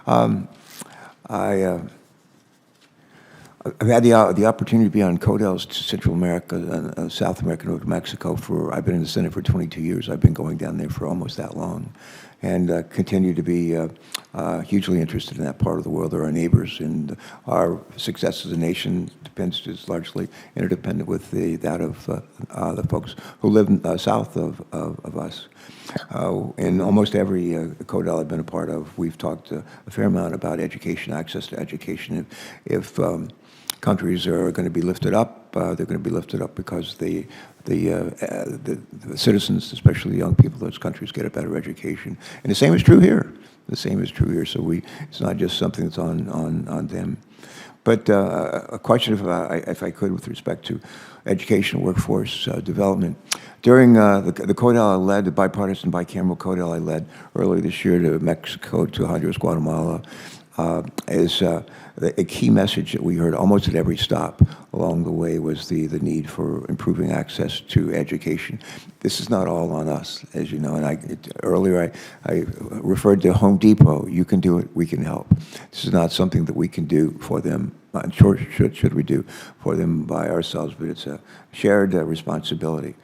I've had the opportunity to be on CODELs to Central America, South America, North Mexico I've been in the Senate for 22 years. I've been going down there for almost that long, and continue to be hugely interested in that part of the world. They're our neighbors, and our success as a nation is largely interdependent with that of the folks who live south of us. In almost every CODEL I've been a part of, we've talked a fair amount about education, access to education. If countries are going to be lifted up, they're going to be lifted up because the citizens, especially the young people of those countries, get a better education. And the same is true here. The same is true here. So it's not just something that's on them. But a question, if I could, with respect to education, workforce development. During the CODEL I led, the bipartisan bicameral CODEL I led earlier this year to Mexico, to Honduras, Guatemala, is a key message that we heard almost at every stop along the way was the need for improving access to education. This is not all on us, as you know, and earlier I referred to Home Depot. You can do it, we can help. This is not something that we can do for them, should we do for them by ourselves, but it's a shared responsibility,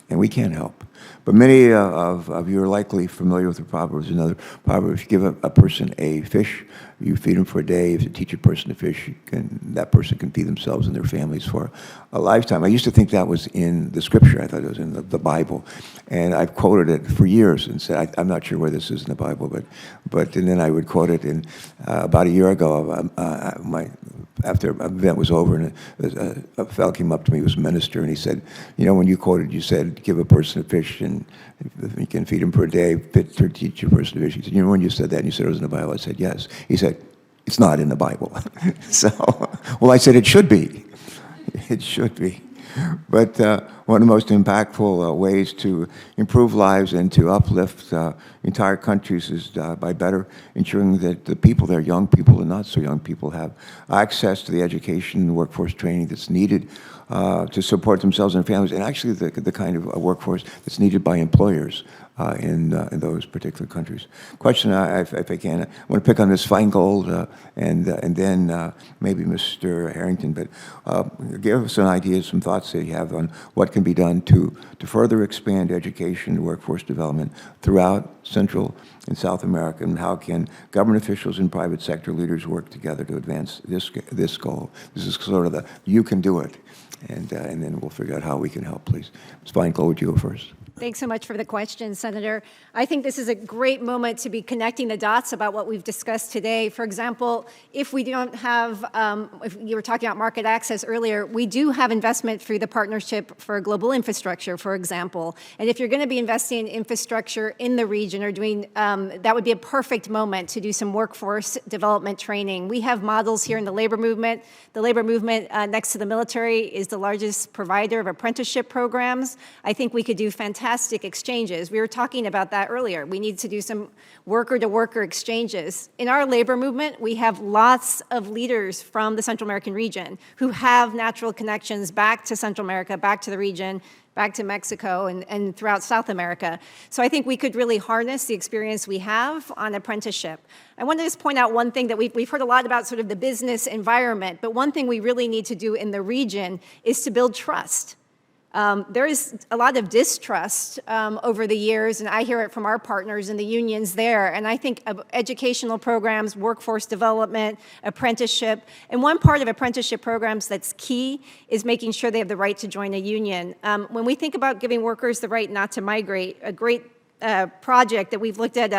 and we can help. But many of you are likely familiar with the proverb. There's another proverb: if you give a person a fish, you feed them for a day. If you teach a person to fish, that person can feed themselves and their families for a lifetime. I used to think that was in the scripture. I thought it was in the Bible. And I've quoted it for years and said, I'm not sure where this is in the Bible, and then I would quote it. And about a year ago, after an event was over, and a fellow came up to me, he was a minister, and he said, you know, when you quoted, you said, give a person a fish and you can feed him for a day, teach a person to fish. He said, you know, when you said that, and you said it was in the Bible, I said, yes. He said, it's not in the Bible. So, well, I said, it should be. It should be. But one of the most impactful ways to improve lives and to uplift entire countries is by better ensuring that the people there, young people and not so young people, have access to the education and workforce training that's needed to support themselves and families, and actually the kind of workforce that's needed by employers in those particular countries. Question, if I can, I want to pick on Ms. Feingold and then maybe Mr. Harrington, but give us an idea, some thoughts that you have on what can be done to further expand education and workforce development throughout Central and South America, and how can government officials and private sector leaders work together to advance this goal. This is sort of you can do it, and then we'll figure out how we can help, please. Ms. Feingold, would you go first? Thanks so much for the question, Senator. I think this is a great moment to be connecting the dots about what we've discussed today. For example, if we don't have, if you were talking about market access earlier, we do have investment through the Partnership for Global Infrastructure, for example. And if you're going to be investing in infrastructure in the region or doing, that would be a perfect moment to do some workforce development training. We have models here in the labor movement. The labor movement next to the military is the largest provider of apprenticeship programs. I think we could do fantastic exchanges. We were talking about that earlier. We need to do some worker-to-worker exchanges. In our labor movement, we have lots of leaders from the Central American region who have natural connections back to Central America, back to the region, back to Mexico, and throughout South America. So I think we could really harness the experience we have on apprenticeship. I want to just point out one thing that we've heard a lot about, sort of the business environment, but one thing we really need to do in the region is to build trust. There is a lot of distrust over the years, and I hear it from our partners in the unions there. And I think educational programs, workforce development, apprenticeship, and one part of apprenticeship programs that's key is making sure they have the right to join a union. When we think about giving workers the right not to migrate, a great project that we've looked at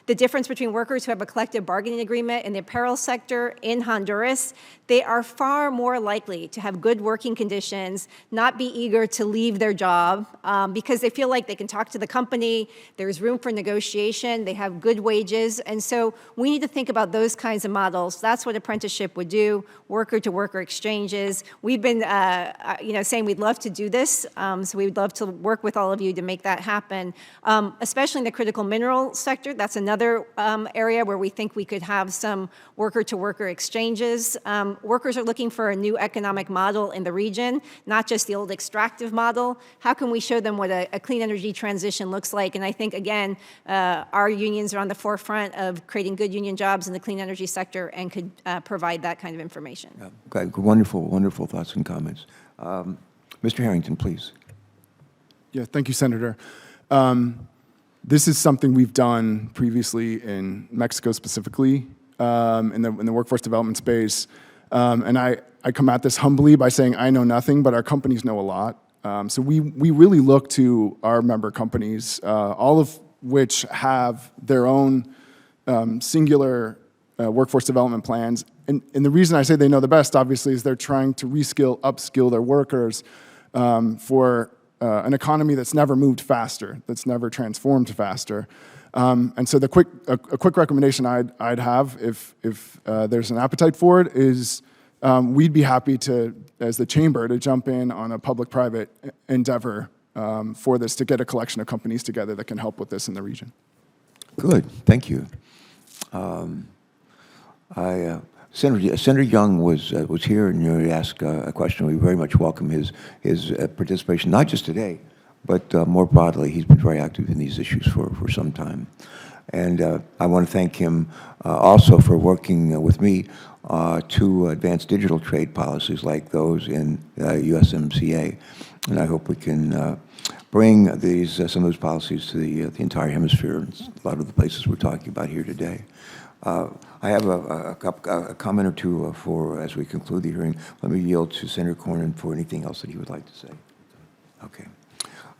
the difference between workers who have a collective bargaining agreement in the apparel sector in Honduras. They are far more likely to have good working conditions, not be eager to leave their job because they feel like they can talk to the company, there's room for negotiation, they have good wages, and so we need to think about those kinds of models. That's what apprenticeship would do, worker-to-worker exchanges. We've been saying we'd love to do this, so we'd love to work with all of you to make that happen. especially in the critical mineral sector. That's another area where we think we could have some worker-to-worker exchanges. Workers are looking for a new economic model in the region, not just the old extractive model. How can we show them what a clean energy transition looks like? And I think, again, our unions are on the forefront of creating good union jobs in the clean energy sector and could provide that kind of information. Yeah. Okay. Wonderful, wonderful thoughts and comments. Mr. Harrington, please. Yeah, thank you, Senator. This is something we've done previously in Mexico specifically, in the workforce development space. And I come at this humbly by saying I know nothing, but our companies know a lot. So we really look to our member companies, all of which have their own singular workforce development plans. And the reason I say they know the best, obviously, is they're trying to reskill, upskill their workers for an economy that's never moved faster, that's never transformed faster. And so a quick recommendation I'd have, if there's an appetite for it, is we'd be happy to, as the chamber, to jump in on a public-private endeavor for this, to get a collection of companies together that can help with this in the region. Good. Thank you. Senator Young was here, and you asked a question. We very much welcome his participation, not just today, but more broadly. He's been very active in these issues for some time. And I want to thank him also for working with me to advance digital trade policies like those in USMCA. And I hope we can bring some of those policies to the entire hemisphere, and a lot of the places we're talking about here today. I have a comment or two as we conclude the hearing. Let me yield to Senator Cornyn for anything else that he would like to say. Okay.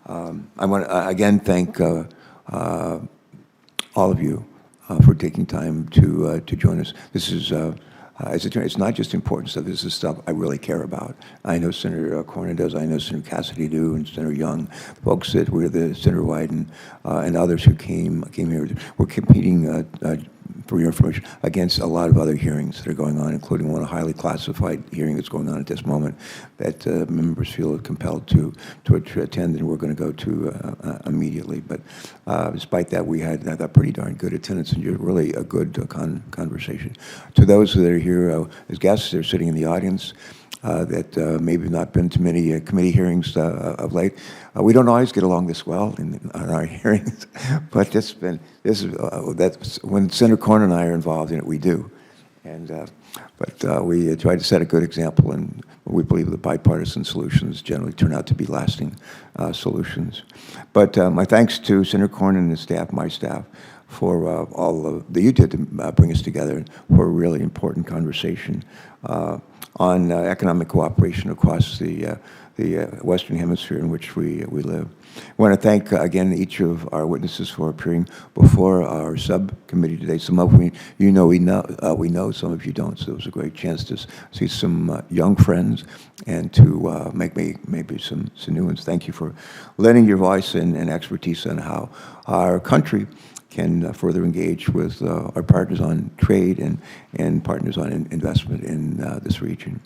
I want to again thank all of you for taking time to join us. This is, as it turns out, it's not just important stuff. This is stuff I really care about. I know Senator Cornyn does. I know Senator Cassidy do, and Senator Young, folks that were Senator Wyden, and others who came here. We're competing, for your information, against a lot of other hearings that are going on, including one, a highly classified hearing that's going on at this moment that members feel compelled to attend, and we're going to go to immediately. But despite that, we had a pretty darn good attendance and really a good conversation. To those that are here as guests, they're sitting in the audience, that maybe have not been to many committee hearings of late. We don't always get along this well in our hearings, but that's when Senator Cornyn and I are involved in it, we do. And but we try to set a good example, and we believe that bipartisan solutions generally turn out to be lasting solutions. But my thanks to Senator Cornyn and his staff, my staff, for all that you did to bring us together for a really important conversation on economic cooperation across the Western Hemisphere in which we live. I want to thank again each of our witnesses for appearing before our subcommittee today. Some of we know, some of you don't. So it was a great chance to see some young friends and to make maybe some new ones. Thank you for lending your voice and expertise on how our country can further engage with our partners on trade and partners on investment in this region.